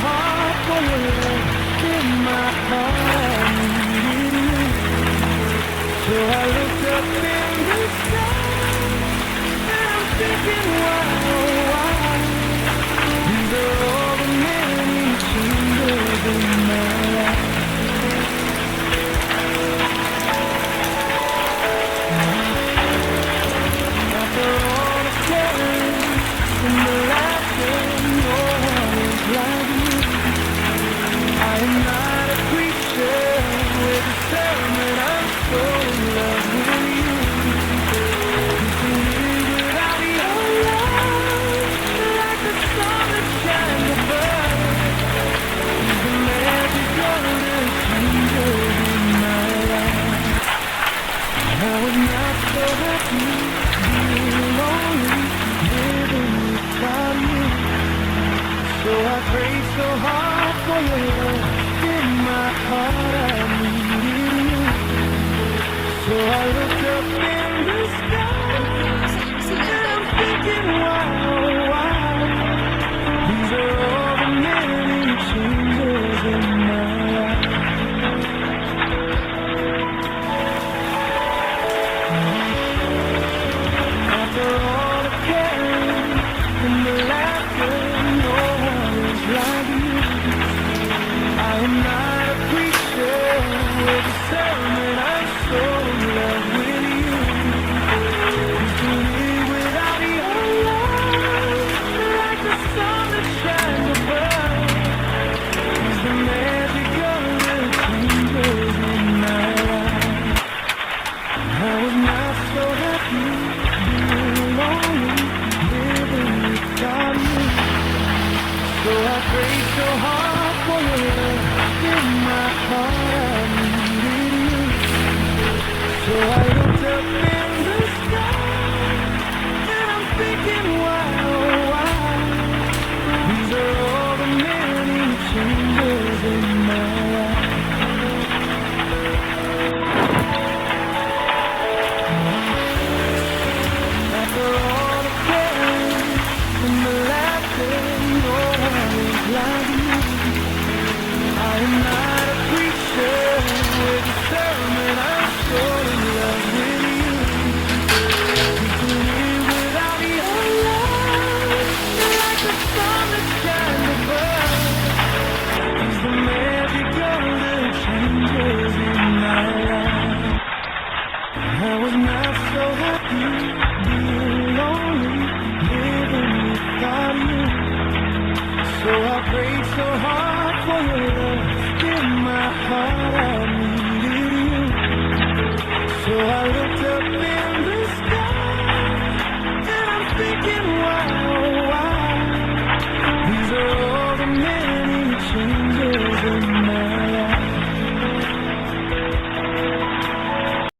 hard for your love in my heart. I needed you. So I looked up in the sky and I'm thinking, wow, wow. These are all the many changes in my life. After all the caring and the laughter, no one is like you. I am not a creature with a sermon. I'm so in love with you. To live without your love, like the sun that shines above, is the magic of the changes in my life. I was not so happy, being lonely, living without you. So I prayed so hard for your love in my heart. I needed you. So I looked up in the sky and I'm thinking, wow, wow. These are all the many changes in my life. After all the caring and the laughter, no one is like you. I am not a creature with a sermon. I'm so in love with you. To live without your love, like the sun that shines above, is the magic of the changes in my life. I was not so happy, being lonely, living without you. So I prayed so hard for your love in my heart. I needed you. So I looked up in the sky and I'm thinking, wow, wow. These are all the many changes in my life. After all the caring and the laughter, no one is like you. I am not a creature with a sermon. I'm so in love with you. To live without your love, like the sun that shines above, is the magic of the changes in my life. I was not so happy, being lonely, living without you. So I prayed so hard for your love in my heart. I needed you. So I